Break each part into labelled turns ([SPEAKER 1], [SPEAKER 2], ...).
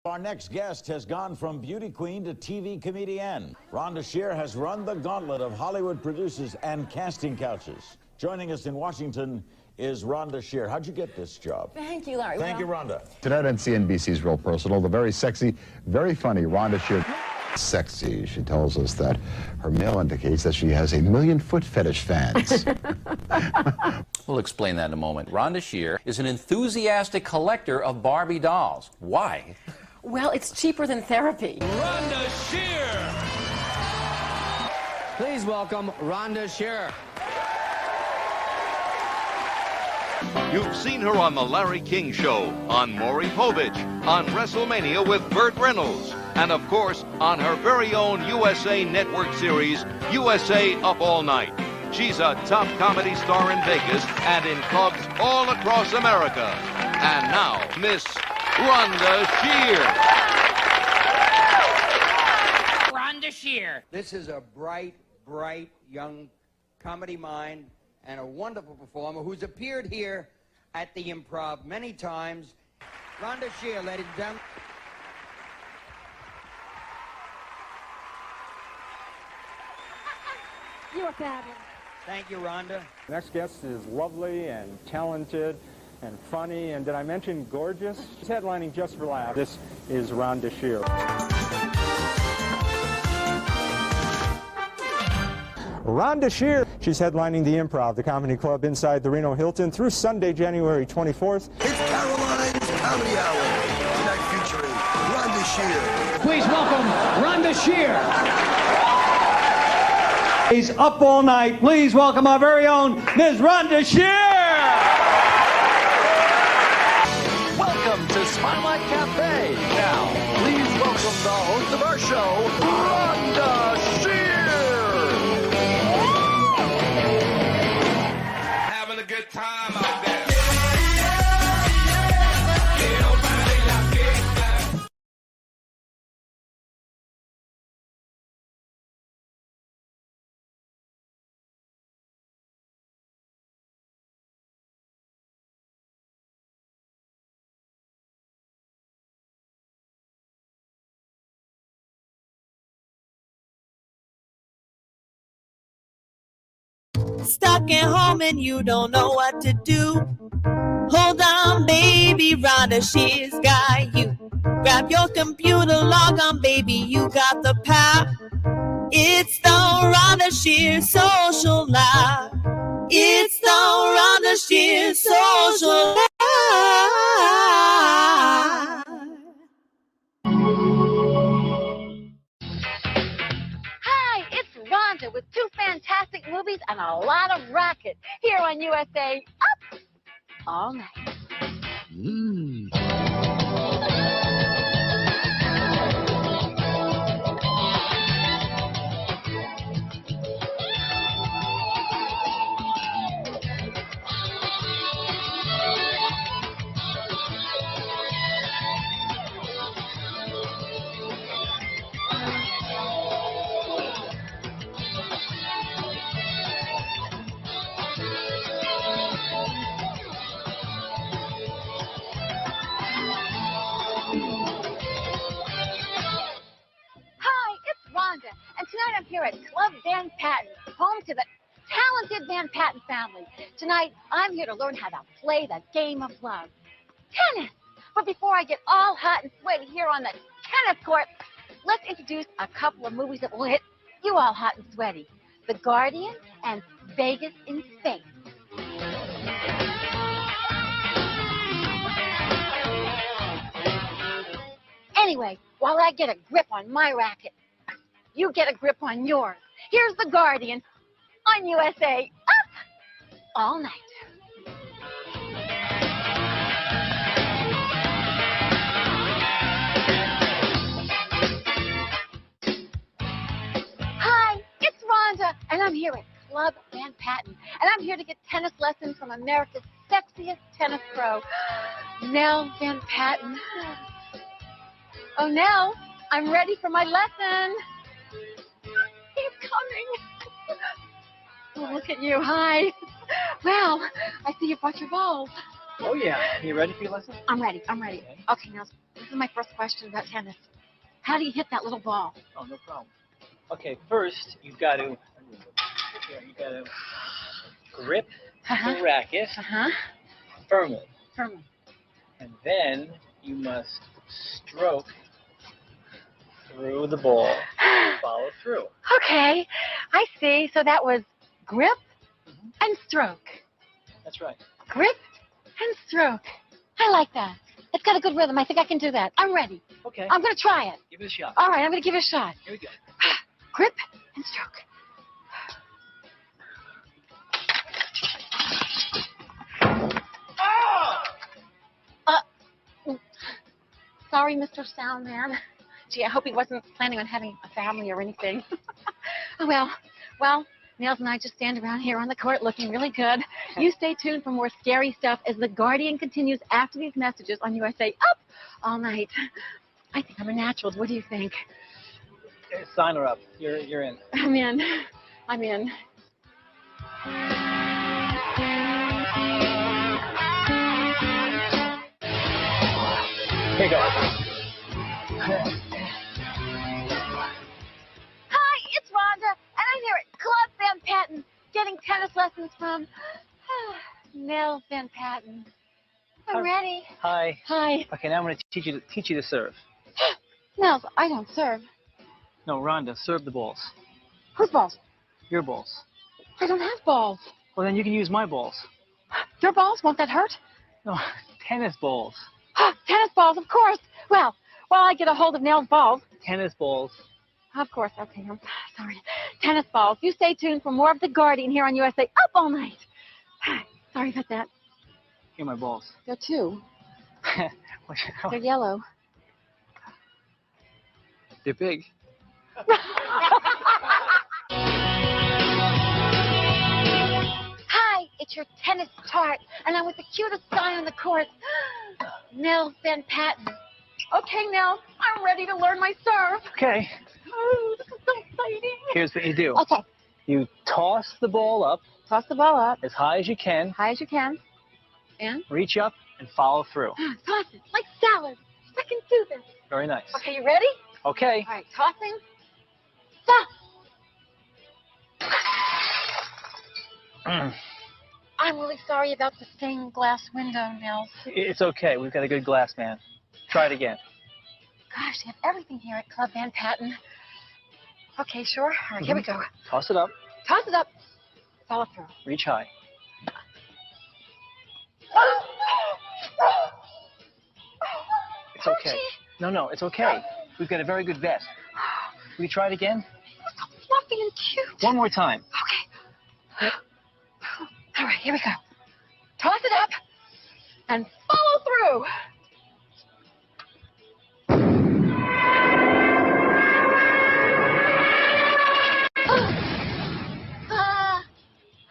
[SPEAKER 1] Our next guest has gone from beauty queen to TV comedian. Rhonda Shear has run the gauntlet of Hollywood producers and casting couches. Joining us in Washington is Rhonda Shear. How'd you get this job?
[SPEAKER 2] Thank you, Larry.
[SPEAKER 1] Thank you, Rhonda.
[SPEAKER 3] Tonight on CNBC's Real Personal, the very sexy, very funny Rhonda Shear. Sexy. She tells us that her mail indicates that she has 1 million foot fetish fans.
[SPEAKER 4] We'll explain that in a moment. Rhonda Shear is an enthusiastic collector of Barbie dolls. Why?
[SPEAKER 2] Well, it's cheaper than therapy.
[SPEAKER 5] Rhonda Shear! Please welcome Rhonda Shear.
[SPEAKER 6] You've seen her on The Larry King Show, on Maury Povich, on WrestleMania with Burt Reynolds, and of course, on her very own USA Network series, USA Up All Night. She's a top comedy star in Vegas and in clubs all across America. And now, Miss Rhonda Shear.
[SPEAKER 7] Rhonda Shear.
[SPEAKER 8] This is a bright, young comedy mind and a wonderful performer who's appeared here at the Improv many times. Rhonda Shear, ladies and gentlemen.
[SPEAKER 2] You are fabulous.
[SPEAKER 8] Thank you, Rhonda.
[SPEAKER 9] Next guest is lovely and talented and funny, and did I mention gorgeous? She's headlining Just for Laughs. This is Rhonda Shear. Rhonda Shear. She's headlining the Improv, the comedy club inside the Reno Hilton, through Sunday, January 24th.
[SPEAKER 10] It's Caroline's Comedy Hour, tonight featuring Rhonda Shear.
[SPEAKER 5] Please welcome Rhonda Shear. He's up all night. Please welcome our very own Ms. Rhonda Shear.
[SPEAKER 4] Welcome to Spotlight Cafe. Now, please welcome the host of our show, Rhonda Shear.
[SPEAKER 10] Having a good time out there.
[SPEAKER 11] Stuck at home and you don't know what to do. Hold on, baby, Rhonda Shear's got you. Grab your computer, log on, baby, you got the power. It's the Rhonda Shear Social Live. It's the Rhonda Shear Social Live.
[SPEAKER 7] Rhonda with 2 fantastic movies and a lot of racket here on USA Up All Night. And tonight I'm here at Club Van Patten, home to the talented Van Patten family. Tonight I'm here to learn how to play the game of love, tennis. But before I get all hot and sweaty here on the tennis court, let's introduce a couple of movies that will hit you all hot and sweaty. The Guardian and Vegas in Space. Anyway, while I get a grip on my racket, you get a grip on yours. Here's The Guardian on USA Up All Night. Hi, it's Rhonda, and I'm here at Club Van Patten, and I'm here to get tennis lessons from America's sexiest tennis pro, Nell Van Patten. Oh, Nell, I'm ready for my lesson. He's coming. Oh, look at you. Hi. Well, I see you brought your balls.
[SPEAKER 5] Oh, yeah. You ready for your lesson?
[SPEAKER 7] I'm ready. Okay, now is my first question about tennis. How do you hit that little ball?
[SPEAKER 12] Oh, no problem. Okay, first you've got to grip the racket firmly.
[SPEAKER 7] Firmly.
[SPEAKER 12] And then you must stroke through the ball. Follow through.
[SPEAKER 7] Okay, I see. So that was grip and stroke.
[SPEAKER 12] That's right.
[SPEAKER 7] Grip and stroke. I like that. It's got a good rhythm. I think I can do that. I'm ready.
[SPEAKER 12] Okay.
[SPEAKER 7] I'm going to try it.
[SPEAKER 12] Give it a shot.
[SPEAKER 7] All right, I'm going to give it a shot.
[SPEAKER 12] Here we go.
[SPEAKER 7] Grip and stroke. Sorry, Mr. Soundman. Gee, I hope he wasn't planning on having a family or anything. Oh, well, Nels and I just stand around here on the court looking really good. You stay tuned for more scary stuff as The Guardian continues after these messages on USA Up All Night. I think I'm a natural. What do you think?
[SPEAKER 12] Sign her up. You're in.
[SPEAKER 7] I'm in. I'm in.
[SPEAKER 12] Here you go.
[SPEAKER 7] Hi, it's Rhonda, and I'm here at Club Van Patten getting tennis lessons from Nels Van Patten. I'm ready.
[SPEAKER 12] Hi.
[SPEAKER 7] Hi.
[SPEAKER 12] Okay, now I'm going to teach you to serve.
[SPEAKER 7] Nels, I don't serve.
[SPEAKER 12] No, Rhonda, serve the balls.
[SPEAKER 7] Whose balls?
[SPEAKER 12] Your balls.
[SPEAKER 7] I don't have balls.
[SPEAKER 12] Well, then you can use my balls.
[SPEAKER 7] Your balls? Won't that hurt?
[SPEAKER 12] No, tennis balls.
[SPEAKER 7] Tennis balls, of course. Well, while I get a hold of Nels' balls.
[SPEAKER 12] Tennis balls.
[SPEAKER 7] Of course. Okay, I'm sorry. Tennis balls. You stay tuned for more of The Guardian here on USA Up All Night. Sorry about that.
[SPEAKER 12] Here are my balls.
[SPEAKER 7] They're two. They're yellow.
[SPEAKER 12] They're big.
[SPEAKER 7] Hi, it's your tennis tart, and I'm with the cutest guy on the court, Nels Van Patten. Okay, Nels, I'm ready to learn my serve.
[SPEAKER 12] Okay.
[SPEAKER 7] Oh, this is so exciting.
[SPEAKER 12] Here's what you do.
[SPEAKER 7] Okay.
[SPEAKER 12] You toss the ball up.
[SPEAKER 7] Toss the ball up.
[SPEAKER 12] As high as you can.
[SPEAKER 7] High as you can. And?
[SPEAKER 12] Reach up and follow through.
[SPEAKER 7] Toss it like salad. I can do this.
[SPEAKER 12] Very nice.
[SPEAKER 7] Okay, you ready?
[SPEAKER 12] Okay.
[SPEAKER 7] All right, tossing. Stop. I'm really sorry about the stained glass window, Nels.
[SPEAKER 12] It's okay. We've got a good glass man. Try it again.
[SPEAKER 7] Gosh, you have everything here at Club Van Patten. Okay, sure. All right, here we go.
[SPEAKER 12] Toss it up.
[SPEAKER 7] Toss it up. Follow through.
[SPEAKER 12] Reach high. It's okay. No, it's okay. We've got a very good vet. Will you try it again?
[SPEAKER 7] It's so fluffy and cute.
[SPEAKER 12] One more time.
[SPEAKER 7] Okay. All right, here we go. Toss it up and follow through.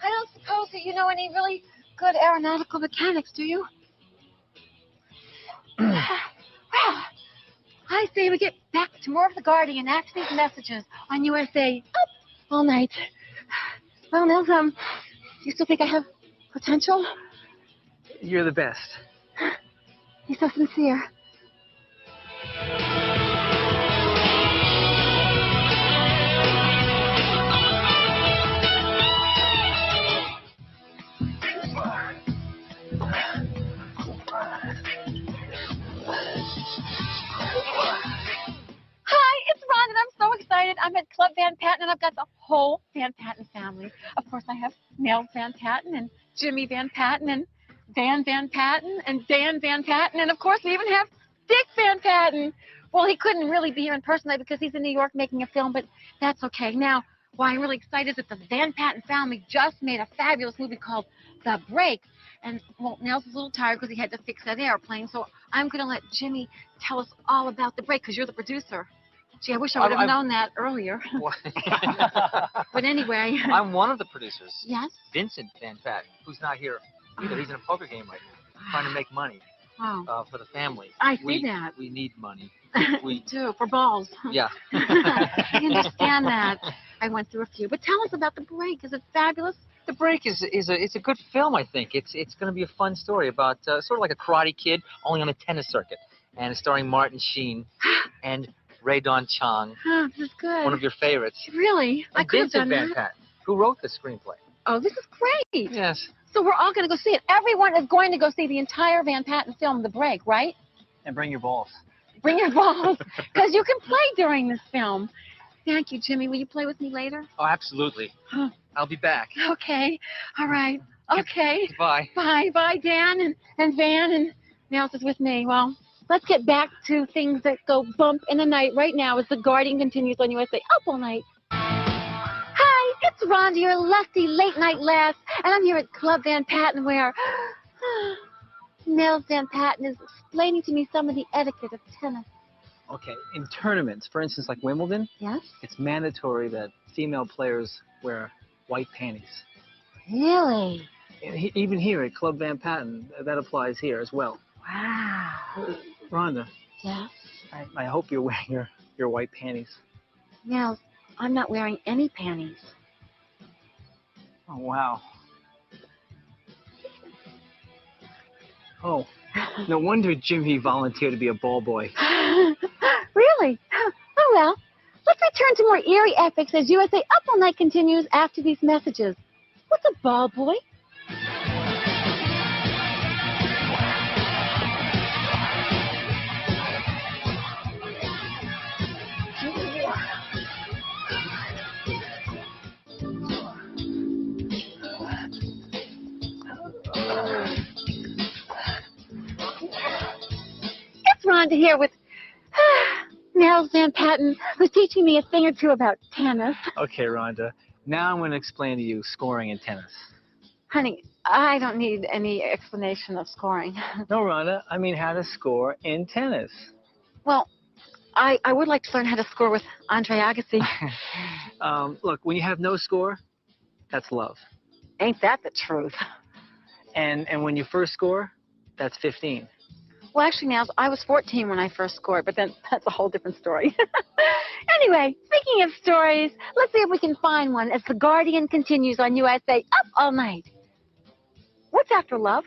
[SPEAKER 7] I don't suppose that you know any really good aeronautical mechanics, do you? Well, I say we get back to more of The Guardian after these messages on USA Up All Night. Well, Nels, you still think I have potential?
[SPEAKER 12] You're the best.
[SPEAKER 7] You're so sincere. I'm at Club Van Patten, and I've got the whole Van Patten family. Of course, I have Nels Van Patten and Jimmy Van Patten and Van Patten and Dan Van Patten, and of course, we even have Dick Van Patten. Well, he couldn't really be here in person because he's in New York making a film, but that's okay. Now, why I'm really excited is that the Van Patten family just made a fabulous movie called The Break. And, well, Nels is a little tired because he had to fix that airplane, so I'm going to let Jimmy tell us all about The Break because you're the producer. Gee, I wish I would have known that earlier. But anyway.
[SPEAKER 13] I'm one of the producers.
[SPEAKER 7] Yes?
[SPEAKER 13] Vincent Van Patten, who's not here either. He's in a poker game right now, trying to make money for the family.
[SPEAKER 7] I see that.
[SPEAKER 13] We need money.
[SPEAKER 7] We do, for balls.
[SPEAKER 13] Yeah.
[SPEAKER 7] I understand that. I went through a few. But tell us about The Break. Is it fabulous?
[SPEAKER 13] The Break is a good film, I think. It's going to be a fun story about sort of like a Karate Kid, only on a tennis circuit. and it's starring Martin Sheen and Ray Don Chong.
[SPEAKER 2] Oh, this is good.
[SPEAKER 13] One of your favorites.
[SPEAKER 2] Really? I
[SPEAKER 13] And
[SPEAKER 2] could have
[SPEAKER 13] Vincent
[SPEAKER 2] done
[SPEAKER 13] Van
[SPEAKER 2] that.
[SPEAKER 13] Patten, who wrote the screenplay.
[SPEAKER 2] Oh, this is great.
[SPEAKER 13] Yes.
[SPEAKER 2] So we're all going to go see it. Everyone is going to go see the entire Van Patten film, The Break, right?
[SPEAKER 13] And bring your balls.
[SPEAKER 2] Bring your balls, because you can play during this film. Thank you, Jimmy. Will you play with me later?
[SPEAKER 13] Oh, absolutely.
[SPEAKER 2] Huh.
[SPEAKER 13] I'll be back.
[SPEAKER 2] Okay. All right. Okay.
[SPEAKER 13] Bye.
[SPEAKER 2] Bye. Bye, Dan and Van, and Nels is with me. Well, let's get back to things that go bump in the night right now as The Guardian continues on USA Up All Night. Hi, it's Rhonda, your lusty late-night lass, and I'm here at Club Van Patten where Nels Van Patten is explaining to me some of the etiquette of tennis.
[SPEAKER 13] Okay, in tournaments, for instance, like Wimbledon,
[SPEAKER 2] Yes?
[SPEAKER 13] it's mandatory that female players wear white panties.
[SPEAKER 2] Really?
[SPEAKER 13] Even here at Club Van Patten, that applies here as well.
[SPEAKER 2] Wow.
[SPEAKER 13] Rhonda,
[SPEAKER 2] Yes?
[SPEAKER 13] I hope you're wearing your white panties.
[SPEAKER 2] Nels, I'm not wearing any panties.
[SPEAKER 13] Oh, wow. Oh, no wonder Jimmy volunteered to be a ball boy.
[SPEAKER 2] Really? Oh, well. Let's return to more eerie epics as USA Up All Night continues after these messages. What's a ball boy? It's Rhonda here with Nels Van Patten, who's teaching me a thing or two about tennis.
[SPEAKER 13] Okay, Rhonda. Now I'm going to explain to you scoring in tennis.
[SPEAKER 2] Honey, I don't need any explanation of scoring.
[SPEAKER 13] No, Rhonda, I mean how to score in tennis.
[SPEAKER 2] Well, I would like to learn how to score with Andre Agassi.
[SPEAKER 13] Look, when you have no score, that's love.
[SPEAKER 2] Ain't that the truth?
[SPEAKER 13] And when you first score, that's 15.
[SPEAKER 2] Well, actually, now, I was 14 when I first scored, but then that's a whole different story. Anyway, speaking of stories, let's see if we can find one as The Guardian continues on USA Up All Night. What's after love?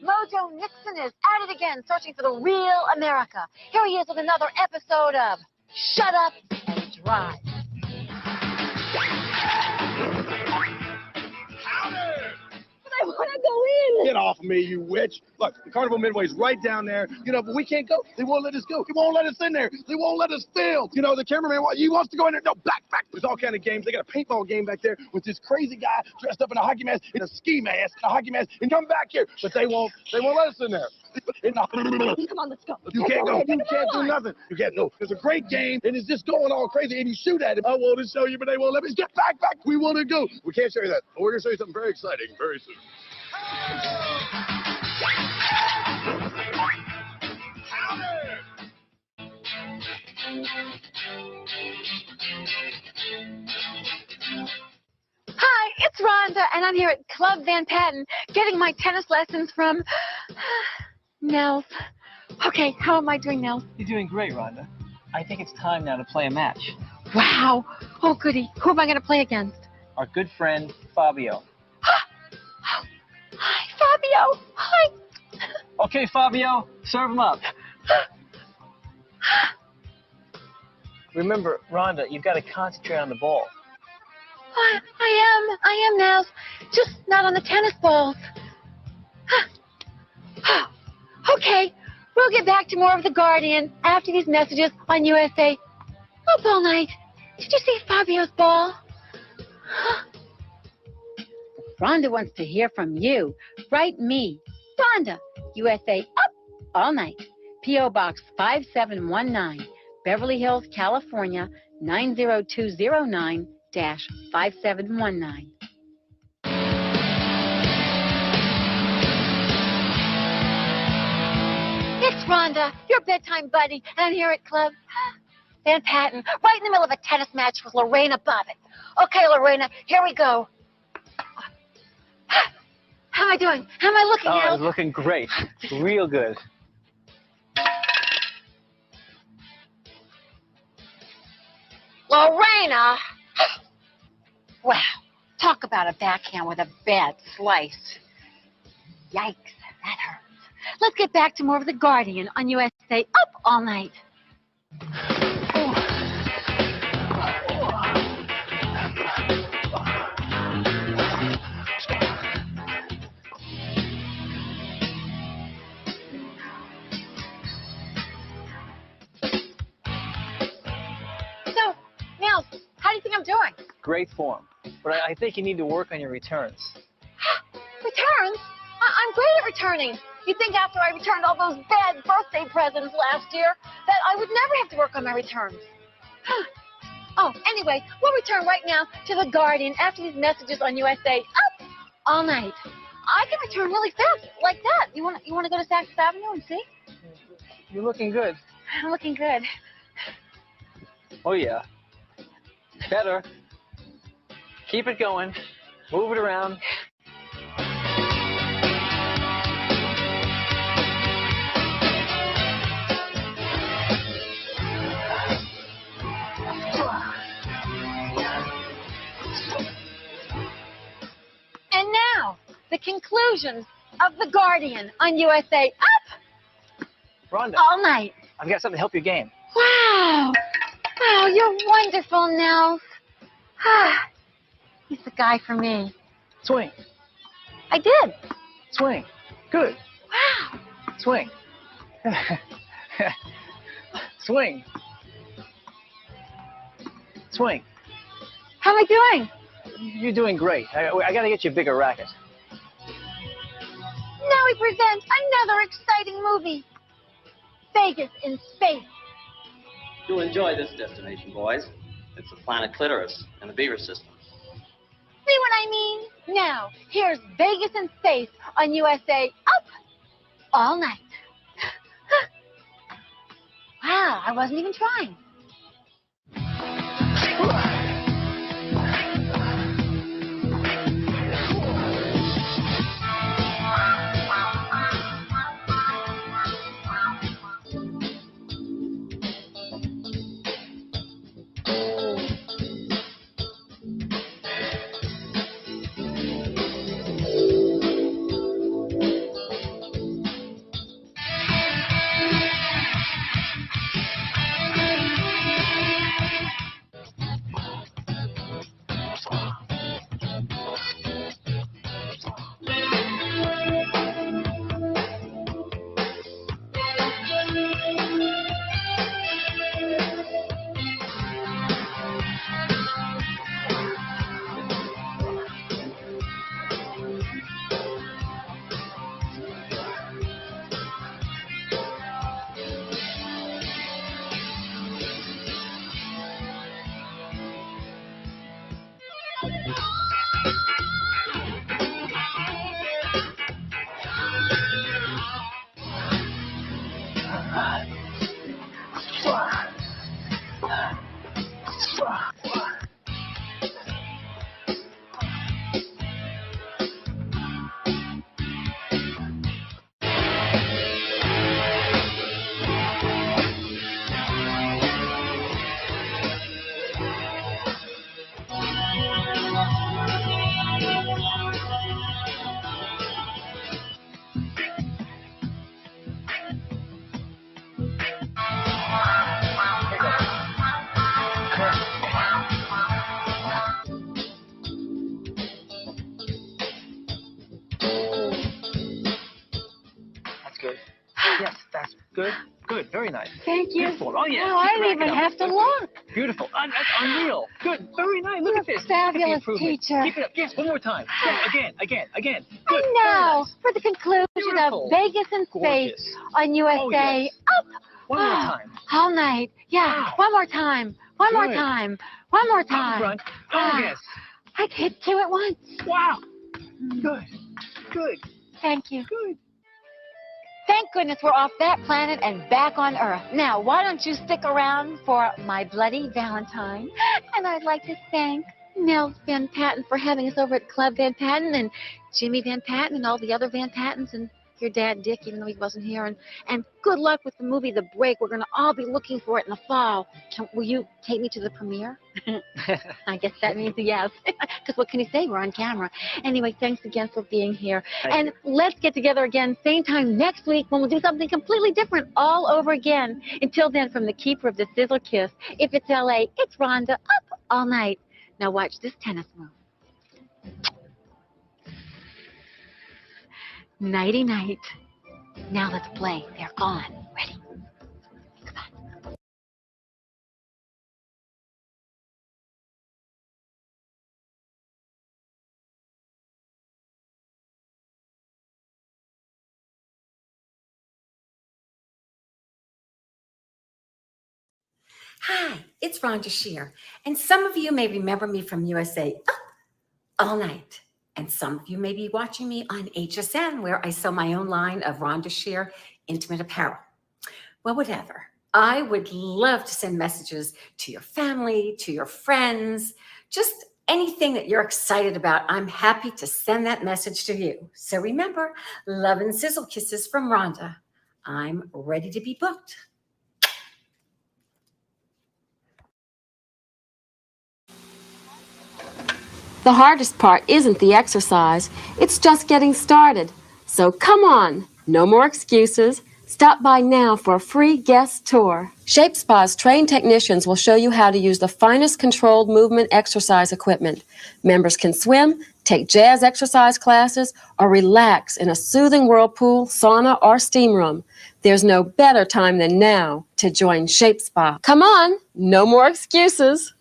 [SPEAKER 2] Mojo Nixon is at it again, searching for the real America. Here he is with another episode of Shut Up and Drive. But I want to go in.
[SPEAKER 10] Get off of me, you witch. Look, the Carnival Midway's right down there, but we can't go. They won't let us go. They won't let us in there. They won't let us film. The cameraman, he wants to go in there. No, back. There's all kind of games. They got a paintball game back there with this crazy guy dressed up in a hockey mask, in a ski mask, a hockey mask, and come back here. But they won't let us in there.
[SPEAKER 2] Come on, let's go.
[SPEAKER 10] You can't go. You can't do nothing. You can't. No. There's a great game, and it's just going all crazy, and you shoot at it. I want to show you, but they won't let me. Get back. We want to go. We can't show you that. But we're going to show you something very exciting very soon.
[SPEAKER 2] Hi, it's Rhonda, and I'm here at Club Van Patten getting my tennis lessons from Nels. Okay, how am I doing, Nels?
[SPEAKER 13] You're doing great, Rhonda. I think it's time now to play a match.
[SPEAKER 2] Wow. Oh, goody. Who am I going to play against?
[SPEAKER 13] Our good friend, Fabio.
[SPEAKER 2] Hi, Fabio. Hi.
[SPEAKER 13] Okay, Fabio, serve him up. Remember, Rhonda, you've got to concentrate on the ball.
[SPEAKER 2] I am, Nels. Just not on the tennis balls. Okay, we'll get back to more of The Guardian after these messages on USA Up All Night. Did you see Fabio's ball? Rhonda wants to hear from you. Write me, Rhonda, USA Up All Night. P.O. Box 5719, Beverly Hills, California, 90209-5719. It's Rhonda, your bedtime buddy, and I'm here at Club
[SPEAKER 7] Van Patten, right in the middle of a tennis match with Lorena Bobbitt. Okay, Lorena, here we go. How am I doing? How am I looking now?
[SPEAKER 12] Oh, looking great. Real good.
[SPEAKER 7] Lorena! Wow, talk about a backhand with a bad slice. Yikes, that hurts. Let's get back to more of The Guardian on USA Up All Night. So, Nels, how do you think I'm doing?
[SPEAKER 12] Great form. But I think you need to work on your returns.
[SPEAKER 7] Returns? I'm great at returning. You'd think after I returned all those bad birthday presents last year that I would never have to work on my returns. Oh, anyway, we'll return right now to The Guardian after these messages on USA Up All Night. I can return really fast, like that. You want to go to Saks Avenue and see?
[SPEAKER 12] You're looking good.
[SPEAKER 7] I'm looking good.
[SPEAKER 12] Oh, yeah. Better. Keep it going. Move it around.
[SPEAKER 7] And now, the conclusions of The Guardian on USA Up
[SPEAKER 12] Rhonda,
[SPEAKER 7] All Night.
[SPEAKER 12] I've got something to help your game.
[SPEAKER 7] Wow. Wow, you're wonderful, Nels. He's the guy for me.
[SPEAKER 12] Swing.
[SPEAKER 7] I did.
[SPEAKER 12] Swing. Good.
[SPEAKER 7] Wow.
[SPEAKER 12] Swing. Swing. Swing.
[SPEAKER 7] How am I doing?
[SPEAKER 12] You're doing great. I got to get you a bigger racket.
[SPEAKER 7] Now we present another exciting movie. Vegas in Space.
[SPEAKER 14] You'll enjoy this destination, boys. It's the planet Clitoris and the Beaver system.
[SPEAKER 7] See what I mean? Now, here's Vegas in Space on USA Up All Night. Wow, I wasn't even trying.
[SPEAKER 12] Yes, that's good. Good. Very nice.
[SPEAKER 7] Thank you.
[SPEAKER 12] Beautiful. Oh, yeah.
[SPEAKER 7] Oh, I didn't even have to look.
[SPEAKER 12] Beautiful. That's unreal. Good. Very nice. Look at this.
[SPEAKER 7] Fabulous teacher.
[SPEAKER 12] Keep it up. Yes, one more time. Again. Good.
[SPEAKER 7] And now,
[SPEAKER 12] nice.
[SPEAKER 7] for the conclusion
[SPEAKER 12] Beautiful.
[SPEAKER 7] of Vegas in Space on USA
[SPEAKER 12] yes.
[SPEAKER 7] Up.
[SPEAKER 12] One more time.
[SPEAKER 7] All night. Yeah,
[SPEAKER 12] Wow.
[SPEAKER 7] one more time. One more
[SPEAKER 12] Good.
[SPEAKER 7] time. One more
[SPEAKER 12] Up
[SPEAKER 7] time.
[SPEAKER 12] front. Oh, yes.
[SPEAKER 7] I hit two at once.
[SPEAKER 12] Wow. Good.
[SPEAKER 7] Thank you.
[SPEAKER 12] Good.
[SPEAKER 7] Thank goodness we're off that planet and back on Earth. Now, why don't you stick around for My Bloody Valentine? And I'd like to thank Nels Van Patten for having us over at Club Van Patten, and Jimmy Van Patten and all the other Van Pattens, and your dad, Dick, even though he wasn't here. And good luck with the movie The Break. We're going to all be looking for it in the fall. Will you take me to the premiere? I guess that means a yes. Because what can you say? We're on camera. Anyway, thanks again for being here. And let's get together again same time next week when we'll do something completely different all over again. Until then, from the keeper of the Sizzler Kiss, if it's L.A., it's Rhonda, up all night. Now watch this tennis move. Nighty-night. Now let's play. They're gone. Ready?
[SPEAKER 15] Hi, it's Rhonda Shear, and some of you may remember me from USA Up All Night, and some of you may be watching me on HSN, where I sell my own line of Rhonda Shear intimate apparel. Well, whatever. I would love to send messages to your family, to your friends, just anything that you're excited about. I'm happy to send that message to you. So remember, love and sizzle kisses from Rhonda. I'm ready to be booked.
[SPEAKER 16] The hardest part isn't the exercise, it's just getting started. So come on, no more excuses. Stop by now for a free guest tour. Shape Spa's trained technicians will show you how to use the finest controlled movement exercise equipment. Members can swim, take jazz exercise classes, or relax in a soothing whirlpool, sauna, or steam room. There's no better time than now to join Shape Spa. Come on, no more excuses.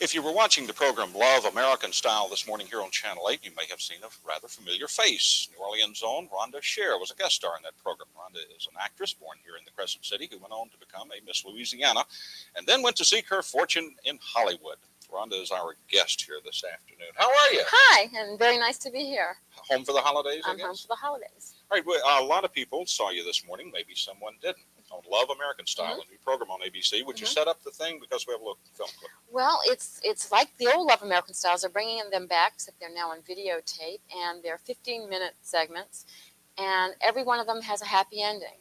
[SPEAKER 17] If you were watching the program Love American Style this morning here on Channel 8, you may have seen a rather familiar face. New Orleans' own Rhonda Shear was a guest star in that program. Rhonda is an actress born here in the Crescent City who went on to become a Miss Louisiana and then went to seek her fortune in Hollywood. Rhonda is our guest here this afternoon. How are you?
[SPEAKER 18] Hi, and very nice to be here.
[SPEAKER 17] Home for the holidays, I
[SPEAKER 18] I'm
[SPEAKER 17] guess?
[SPEAKER 18] home for the holidays.
[SPEAKER 17] All right, well, a lot of people saw you this morning. Maybe someone didn't. On Love American Style, a new program on ABC. Would you set up the thing? Because we have a little film clip.
[SPEAKER 18] Well, it's like the old Love American Styles. They're bringing them back, except they're now on videotape, and they're 15-minute segments, and every one of them has a happy ending.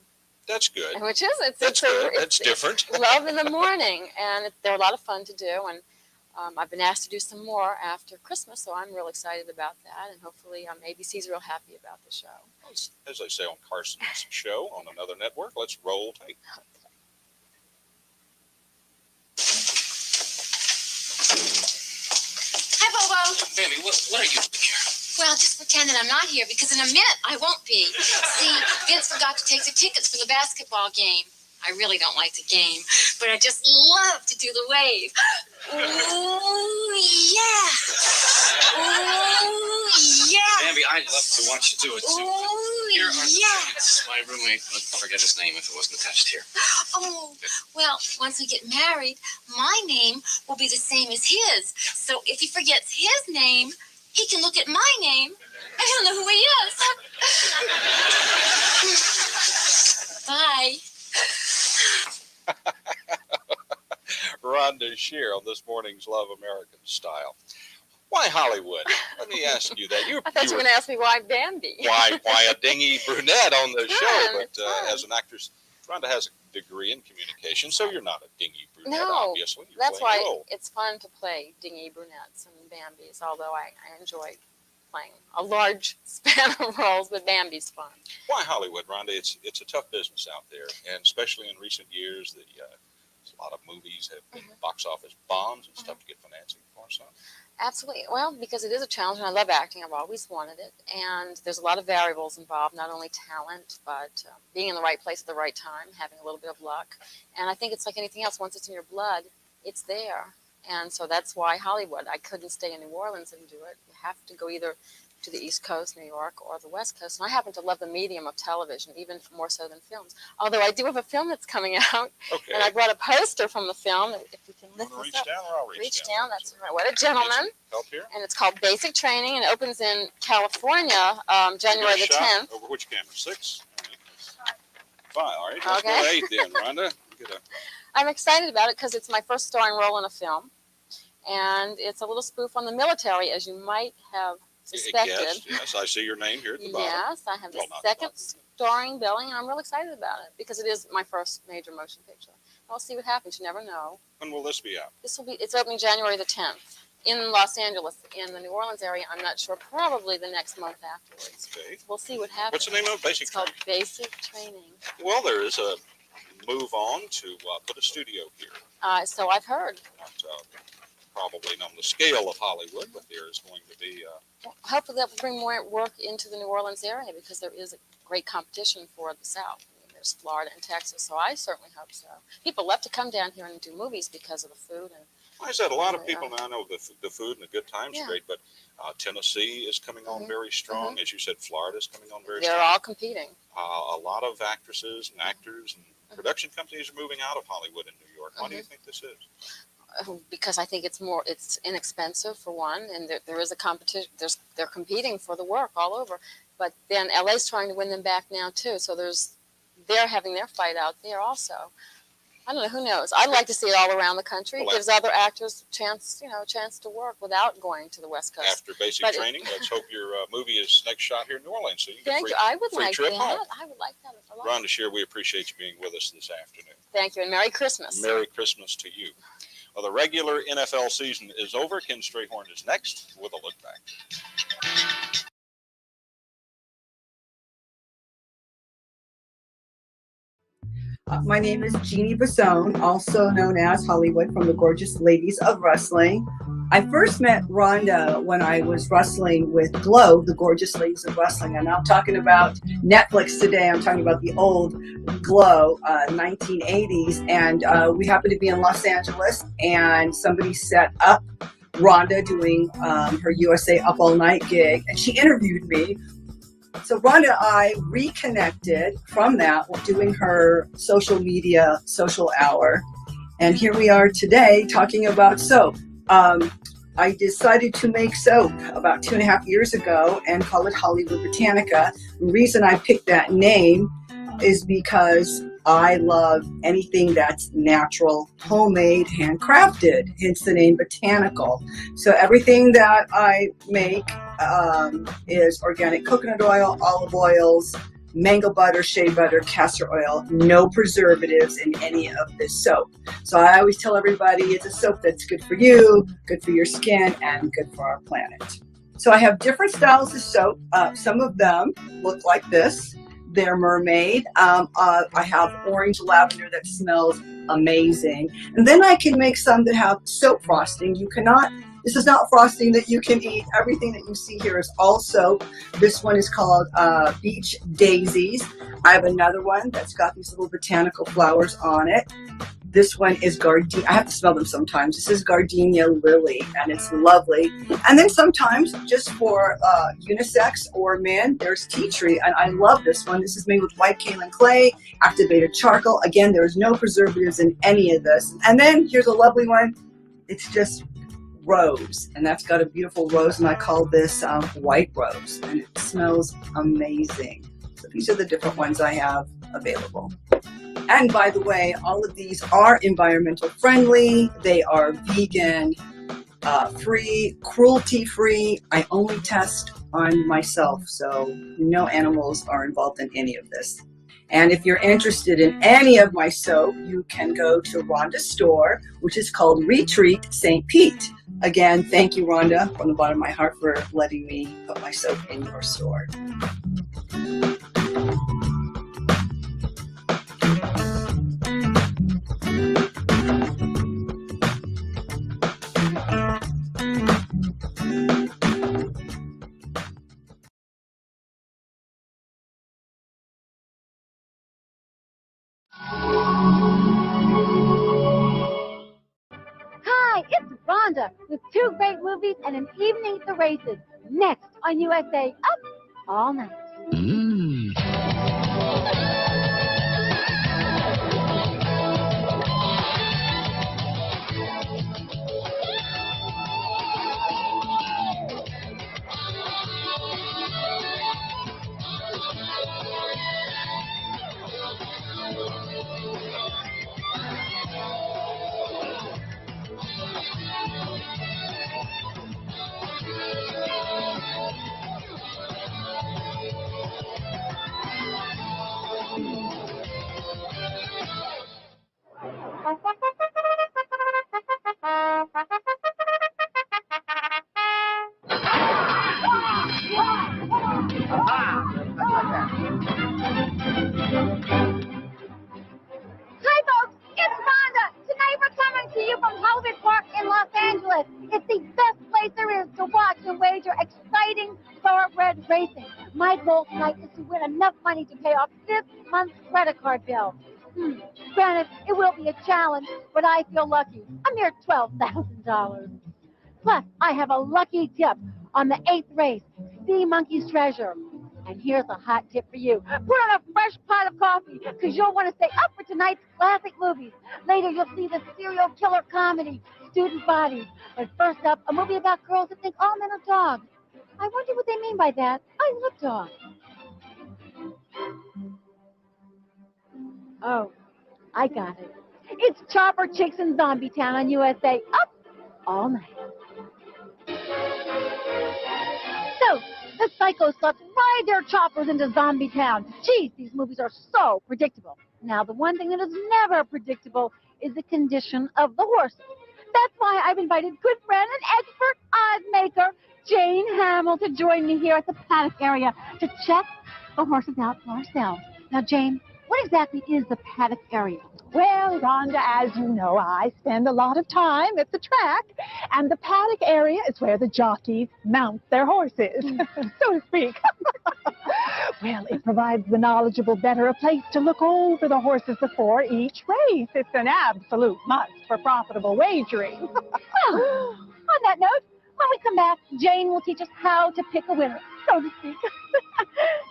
[SPEAKER 17] That's good.
[SPEAKER 18] Which is,
[SPEAKER 17] That's good. That's different.
[SPEAKER 18] Love in the morning, and they're a lot of fun to do, and I've been asked to do some more after Christmas, so I'm real excited about that, and hopefully ABC's real happy about the show.
[SPEAKER 17] As they say on Carson's show on another network, let's roll tape.
[SPEAKER 19] Hi, Bobo.
[SPEAKER 20] Baby, what are you doing here?
[SPEAKER 19] Well, just pretend that I'm not here, because in a minute I won't be. See, Vince forgot to take the tickets for the basketball game. I really don't like the game, but I just love to do the wave. Ooh, yeah. Ooh, yeah.
[SPEAKER 20] Bambi, I'd love to watch you do it, too.
[SPEAKER 19] Ooh,
[SPEAKER 20] Here are the
[SPEAKER 19] yeah.
[SPEAKER 20] tickets. My roommate would forget his name if it wasn't attached here.
[SPEAKER 19] Oh, well, once we get married, my name will be the same as his. So if he forgets his name, he can look at my name and he'll know who he is. Bye.
[SPEAKER 17] Rhonda Shear on this morning's Love American Style. Why Hollywood? Let me ask you that.
[SPEAKER 18] I thought you were going to ask me why Bambi.
[SPEAKER 17] Why a dingy brunette on the show? But as an actress, Rhonda has a degree in communication, so you're not a dingy brunette, obviously. You're
[SPEAKER 18] that's
[SPEAKER 17] playing
[SPEAKER 18] why
[SPEAKER 17] a role.
[SPEAKER 18] it's fun to play dingy brunettes and Bambis, although I enjoy playing a large span of roles, but Bambi's fun.
[SPEAKER 17] Why Hollywood, Rhonda? It's a tough business out there, and especially in recent years, a lot of movies have been box office bombs. It's tough to get financing for some.
[SPEAKER 18] Absolutely. Well, because it is a challenge, and I love acting. I've always wanted it, and there's a lot of variables involved, not only talent, but being in the right place at the right time, having a little bit of luck. And I think it's like anything else. Once it's in your blood, it's there. And so that's why Hollywood. I couldn't stay in New Orleans and do it. You have to go either to the East Coast, New York, or the West Coast. And I happen to love the medium of television, even more so than films. Although I do have a film that's coming out, and I brought a poster from the film. If we can lift this up.
[SPEAKER 17] Down, or I'll reach down.
[SPEAKER 18] That's right. What a gentleman.
[SPEAKER 17] Help here.
[SPEAKER 18] And it's called Basic Training, and it opens in California, January the 10th.
[SPEAKER 17] Over which camera? 6? 5. All right. Let's go to 8 then, Rhonda.
[SPEAKER 18] I'm excited about it because it's my first starring role in a film, and it's a little spoof on the military, as you might have suspected.
[SPEAKER 17] Yes, I see your name here at the bottom.
[SPEAKER 18] Yes, I have the second starring billing, and I'm real excited about it because it is my first major motion picture. We'll see what happens. You never know.
[SPEAKER 17] When will this be out?
[SPEAKER 18] It's opening January the 10th in Los Angeles. In the New Orleans area, I'm not sure. Probably the next month afterwards.
[SPEAKER 17] Okay.
[SPEAKER 18] We'll see what happens.
[SPEAKER 17] What's the name of it?
[SPEAKER 18] It's called Basic Training.
[SPEAKER 17] Well, there is a move on to put a studio here.
[SPEAKER 18] So I've heard.
[SPEAKER 17] Probably not on the scale of Hollywood, but there is going to be.
[SPEAKER 18] Hopefully that will bring more work into the New Orleans area because there is a great competition for the South. I mean, there's Florida and Texas, so I certainly hope so. People love to come down here and do movies because of the food. And
[SPEAKER 17] I said a lot of people now know the food and the good times great, but Tennessee is coming on very strong. As you said, Florida is coming on very strong.
[SPEAKER 18] They're all competing.
[SPEAKER 17] A lot of actresses and actors and production companies are moving out of Hollywood in New York. Why do you think this is?
[SPEAKER 18] Because I think it's inexpensive for one, and there is a competition. They're competing for the work all over, but then LA's trying to win them back now too. So they're having their fight out there also. I don't know. Who knows? I'd like to see it all around the country. It gives other actors a chance to work without going to the West Coast.
[SPEAKER 17] After basic training, let's hope your movie is next shot here in New Orleans. So you
[SPEAKER 18] thank you. I would like that. I would like that a lot.
[SPEAKER 17] Rhonda Shear, we appreciate you being with us this afternoon.
[SPEAKER 18] Thank you, and Merry Christmas.
[SPEAKER 17] Merry Christmas to you. Well, the regular NFL season is over. Ken Strayhorn is next with a look back.
[SPEAKER 21] My name is Jeannie Bassone, also known as Hollywood from the Gorgeous Ladies of Wrestling. I first met Rhonda when I was wrestling with Glow, the Gorgeous Ladies of Wrestling. I'm not talking about Netflix today. I'm talking about the old Glow, 1980s. And we happened to be in Los Angeles, and somebody set up Rhonda doing her USA Up All Night gig, and she interviewed me. So Rhonda and I reconnected from that, doing her social media, social hour. And here we are today talking about soap. I decided to make soap about 2.5 years ago and call it Hollywood Botanica. The reason I picked that name is because I love anything that's natural, homemade, handcrafted, hence the name Botanical. So everything that I make is organic coconut oil, olive oils, mango butter, shea butter, castor oil, no preservatives in any of this soap. So I always tell everybody it's a soap that's good for you, good for your skin, and good for our planet. So I have different styles of soap. Some of them look like this. They're mermaid. I have orange lavender that smells amazing. And then I can make some that have soap frosting. This is not frosting that you can eat. Everything that you see here is all soap. This one is called Beach Daisies. I have another one that's got these little botanical flowers on it. This one is Gardenia. I have to smell them sometimes. This is Gardenia Lily, and it's lovely. And then sometimes, just for unisex or men, there's Tea Tree, and I love this one. This is made with white kaolin clay, activated charcoal. Again, there's no preservatives in any of this. And then here's a lovely one. It's just rose, and that's got a beautiful rose, and I call this white rose, and it smells amazing. So these are the different ones I have available. And by the way, all of these are environmental friendly. They are vegan, free, cruelty free. I only test on myself, so no animals are involved in any of this. And if you're interested in any of my soap, you can go to Rhonda's store, which is called Retreat St. Pete. Again, thank you, Rhonda, from the bottom of my heart for letting me put my soap in your store.
[SPEAKER 7] Hi, it's 2 great movies, and an evening at the races. Next on USA Up All Night. Hi, folks. It's Rhonda. Tonight we're coming to you from Hollywood Park in Los Angeles. It's the best place there is to watch and wager exciting thoroughbred racing. My goal tonight is to win enough money to pay off this month's credit card bill. Granted, it will be a challenge, but I feel lucky. A mere $12,000. Plus, I have a lucky tip on the 8th race, Sea Monkey's Treasure. And here's a hot tip for you. Put on a fresh pot of coffee, because you'll want to stay up for tonight's classic movies. Later, you'll see the serial killer comedy, Student Bodies. But first up, a movie about girls that think all men are dogs. I wonder what they mean by that. I love dogs. Oh, I got it. It's Chopper Chicks in Zombie Town on USA Up All Night. So, the psycho sluts ride their choppers into Zombie Town. Geez, these movies are so predictable. Now, the one thing that is never predictable is the condition of the horses. That's why I've invited good friend and expert odds maker, Jane Hamill, to join me here at the paddock area to check the horses out for ourselves. Now, Jane, what exactly is the paddock area?
[SPEAKER 1] Well, Rhonda, as you know, I spend a lot of time at the track, and the paddock area is where the jockeys mount their horses, so to speak. Well, it provides the knowledgeable bettor a place to look over the horses before each race. It's an absolute must for profitable wagering.
[SPEAKER 7] Well, on that note, when we come back, Jane will teach us how to pick a winner, so to speak.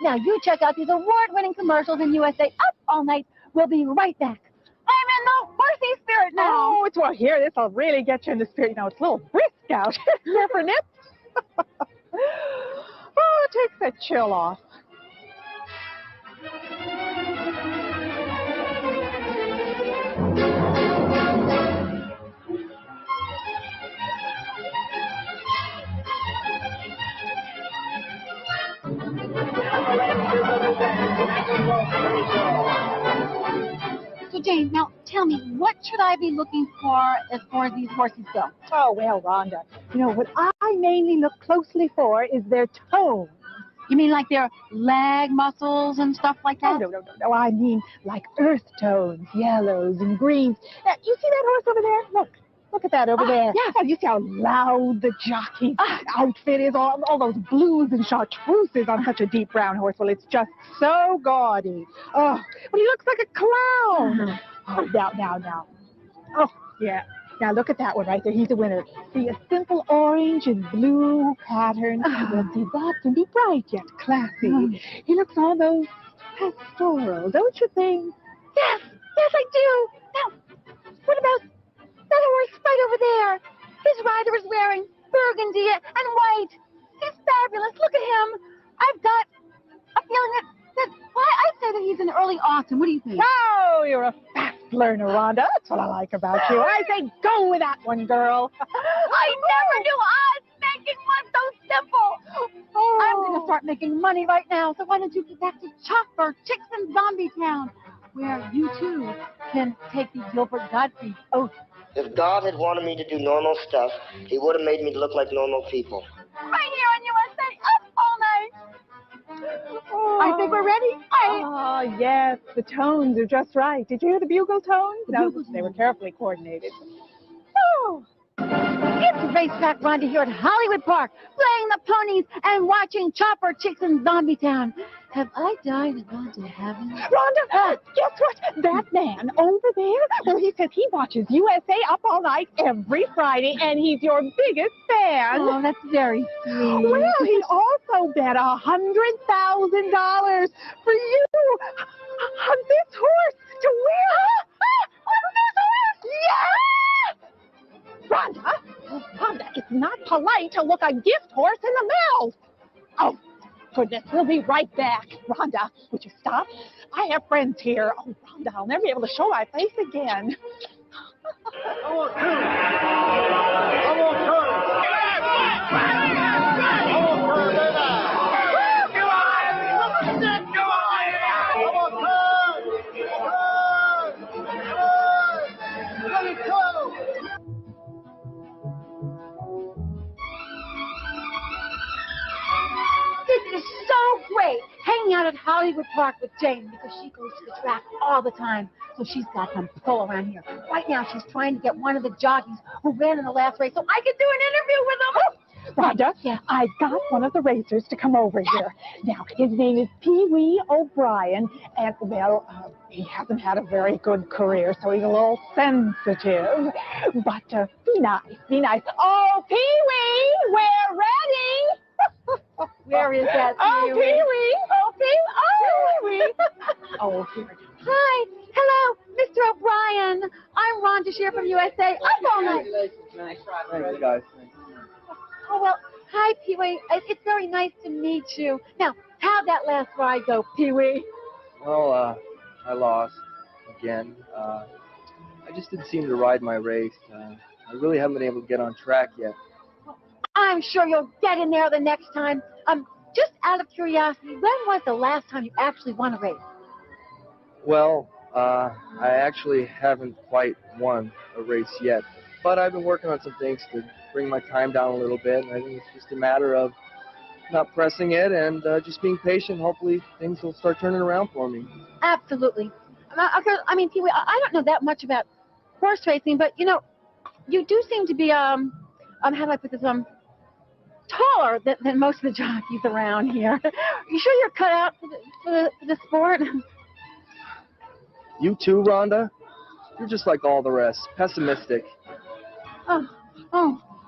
[SPEAKER 7] Now, you check out these award-winning commercials in USA Up All Night. We'll be right back. I'm in the horsey spirit now.
[SPEAKER 1] Oh, it's well, here, this will really get you in the spirit. You know, it's a little brisk out. Here for nips. Oh, it takes that chill off.
[SPEAKER 7] So, Jane, now tell me, what should I be looking for as far as these horses go?
[SPEAKER 1] Oh, well, Rhonda, you know, what I mainly look closely for is their tone.
[SPEAKER 7] You mean like their leg muscles and stuff like that?
[SPEAKER 1] Oh, no. I mean like earth tones, yellows and greens. Now, you see that horse over there? Look at that over there.
[SPEAKER 7] Yeah.
[SPEAKER 1] Oh, you see how loud the jockey's outfit is? All those blues and chartreuses on such a deep brown horse. Well, it's just so gaudy. Oh, well, he looks like a clown. Oh, now. Oh, yeah. Now, look at that one right there. He's a winner. See, a simple orange and blue pattern. Well, see, that can be bright yet classy. He looks almost pastoral, don't you think?
[SPEAKER 7] Yes, I do. Now, what about that horse right over there? His rider is wearing burgundy and white. He's fabulous. Look at him. I've got a feeling that I'd say that he's in early autumn. What do you think?
[SPEAKER 1] Oh, you're a fast learner, Rhonda. That's what I like about you. I say go with that one, girl.
[SPEAKER 7] I never knew odds making was so simple. I'm going to start making money right now. So why don't you get back to Chopper Chicks in Zombie Town, where you, too, can take the Gilbert Gottfried oath.
[SPEAKER 22] If God had wanted me to do normal stuff, he would have made me look like normal people.
[SPEAKER 7] Right here on USA Up All Night. I think we're ready.
[SPEAKER 1] Oh, yes. The tones are just right. Did you hear the bugle tones? No, they were carefully coordinated. Oh.
[SPEAKER 2] It's Racetrack Rhonda here at Hollywood Park, playing the ponies and watching Chopper Chicks in Zombie Town. Have I died and gone to heaven?
[SPEAKER 1] Rhonda, guess what? That man over there, well, he says he watches USA Up All Night every Friday, and he's your biggest fan.
[SPEAKER 2] Oh, that's very sweet.
[SPEAKER 1] Well, he also bet $100,000 for you on this horse to win. On this horse? Yes! Rhonda, it's not polite to look a gift horse in the mouth. Oh, goodness, we'll be right back. Rhonda, would you stop? I have friends here. Oh, Rhonda, I'll never be able to show my face again.
[SPEAKER 2] This is so great, hanging out at Hollywood Park with Jane, because she goes to the track all the time. So she's got some pull around here. Right now, she's trying to get one of the jockeys who ran in the last race so I can do an interview with him.
[SPEAKER 1] Rhonda, I got one of the racers to come over here. Now, his name is Pee Wee O'Brien, and, well, he hasn't had a very good career, so he's a little sensitive. But be nice, be nice. Oh, Pee Wee, we're ready.
[SPEAKER 2] Where is that
[SPEAKER 1] Oh,
[SPEAKER 2] Pee
[SPEAKER 1] Pee
[SPEAKER 2] Wee?
[SPEAKER 1] Wee. Oh, Pee Wee. Oh, here it is.
[SPEAKER 2] Hi, hello, Mr. O'Brien. I'm Rhonda Shear from USA. Up all night.
[SPEAKER 12] Thanks, guys.
[SPEAKER 2] Oh, well, hi, Pee Wee. It's very nice to meet you. Now, how'd that last ride go, Pee Wee?
[SPEAKER 3] Well, I lost again. I just didn't seem to ride my race. I really haven't been able to get on track yet.
[SPEAKER 2] I'm sure you'll get in there the next time. Just out of curiosity, when was the last time you actually won a race?
[SPEAKER 3] Well, I actually haven't quite won a race yet, but I've been working on some things to bring my time down a little bit. I think it's just a matter of not pressing it and just being patient. Hopefully things will start turning around for me.
[SPEAKER 2] Absolutely. I mean, Pee Wee, I don't know that much about horse racing, but, you know, you do seem to be, how do I put this, taller than most of the jockeys around here. You sure you're cut out for the sport?
[SPEAKER 3] You too, Rhonda? You're just like all the rest, pessimistic.
[SPEAKER 2] Oh,